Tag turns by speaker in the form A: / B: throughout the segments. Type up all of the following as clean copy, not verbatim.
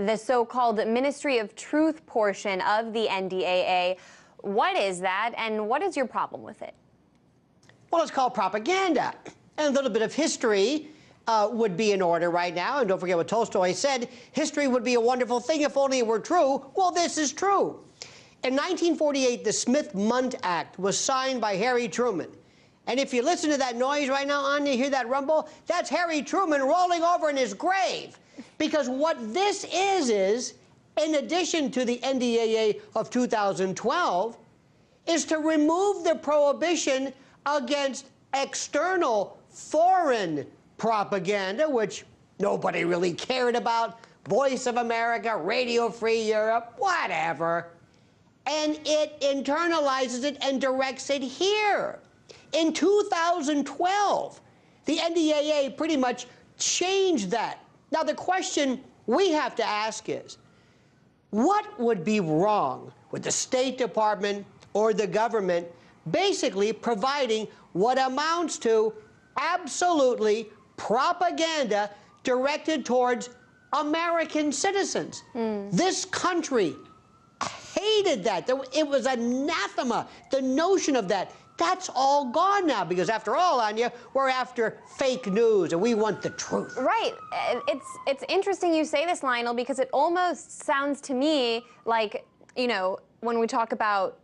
A: the so-called Ministry of Truth portion of the NDAA. What is that, and what is your problem with it?
B: Well, it's called propaganda. And a little bit of history would be in order right now. And don't forget what Tolstoy said, history would be a wonderful thing if only it were true. Well, this is true. In 1948, the Smith-Mundt Act was signed by Harry Truman. And if you listen to that noise right now, Anya, you hear that rumble? That's Harry Truman rolling over in his grave. Because what this is, in addition to the NDAA of 2012, is to remove the prohibition against external foreign propaganda, which nobody really cared about. Voice of America, Radio Free Europe, whatever. And it internalizes it and directs it here. In 2012, the NDAA pretty much changed that. Now, the question we have to ask is, what would be wrong with the State Department or the government basically providing what amounts to absolutely propaganda directed towards American citizens? This country hated that. It was anathema, the notion of that. That's all gone now, because after all, Anya, we're after fake news, and we want the truth.
A: Right. It's interesting you say this, Lionel, because it almost sounds to me like, you know, when we talk about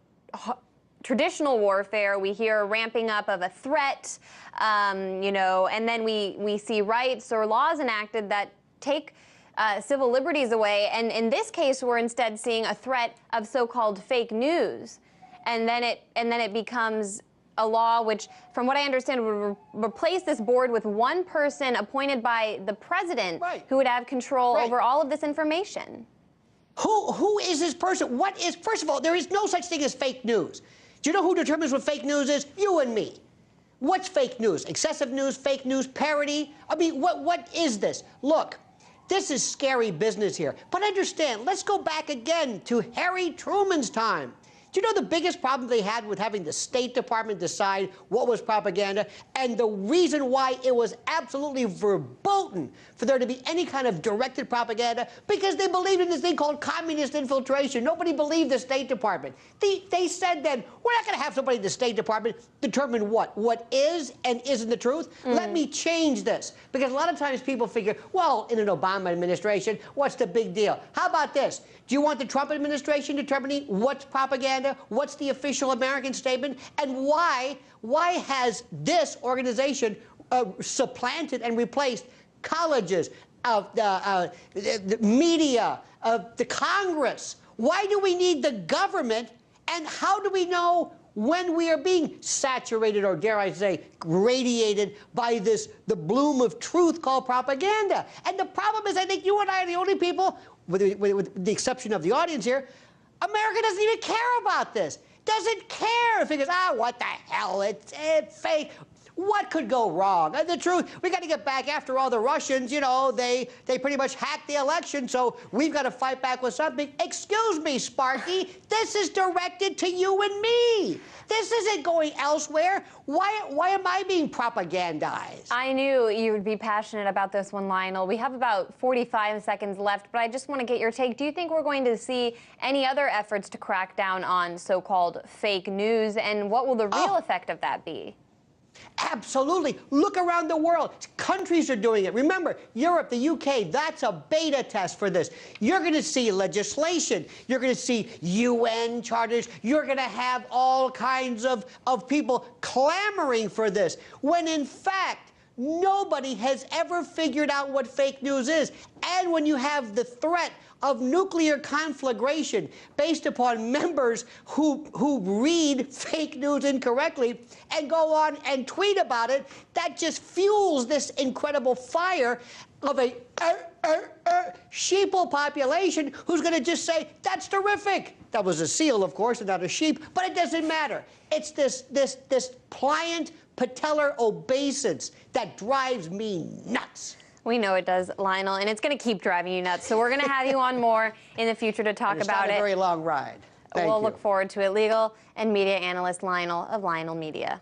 A: traditional warfare, we hear a ramping up of a threat, you know, and then we see rights or laws enacted that take civil liberties away. And in this case, we're instead seeing a threat of so-called fake news. And then it becomes a law which, from what I understand, would replace this board with one person appointed by the president, who would have control over all of this information.
B: Who is this person? What is, first of all, there is no such thing as fake news. Do you know who determines what fake news is? You and me. What's fake news? Excessive news, fake news, parody? I mean, what is this? Look, this is scary business here. But understand, let's go back again to Harry Truman's time. Do you know the biggest problem they had with having the State Department decide what was propaganda, and the reason why it was absolutely verboten for there to be any kind of directed propaganda? Because they believed in this thing called communist infiltration. Nobody believed the State Department. They said then, we're not going to have somebody in the State Department determine what is and isn't the truth. Let me change this. Because a lot of times people figure, well, in an Obama administration, what's the big deal? How about this? Do you want the Trump administration determining what's propaganda? What's the official American statement? And why has this organization supplanted and replaced colleges, the media, the Congress? Why do we need the government? And how do we know when we are being saturated, or dare I say, radiated by the bloom of truth called propaganda? And the problem is, I think you and I are the only people, with the exception of the audience here, America doesn't even care about this. Doesn't care. It figures, what the hell? It's fake. What could go wrong? The truth, we got to get back. After all, the Russians, you know, they pretty much hacked the election, so we've got to fight back with something. Excuse me, Sparky, this is directed to you and me. This isn't going elsewhere. Why am I being propagandized?
A: I knew you would be passionate about this one, Lionel. We have about 45 seconds left, but I just want to get your take. Do you think we're going to see any other efforts to crack down on so-called fake news, and what will the real effect of that be?
B: Absolutely. Look around the world. Countries are doing it. Remember, Europe, the UK, that's a beta test for this. You're going to see legislation. You're going to see UN charters. You're going to have all kinds of people clamoring for this, when in fact, nobody has ever figured out what fake news is. And when you have the threat of nuclear conflagration based upon members who read fake news incorrectly and go on and tweet about it, that just fuels this incredible fire of a sheeple population who's going to just say, that's terrific. That was a seal, of course, and not a sheep, but it doesn't matter. It's this pliant patellar obeisance that drives me nuts.
A: We know it does, Lionel, and it's going to keep driving you nuts. So we're going to have you on more in the future to talk about it.
B: It's not a very long ride.
A: We'll look forward to it. Legal and media analyst Lionel of Lionel Media.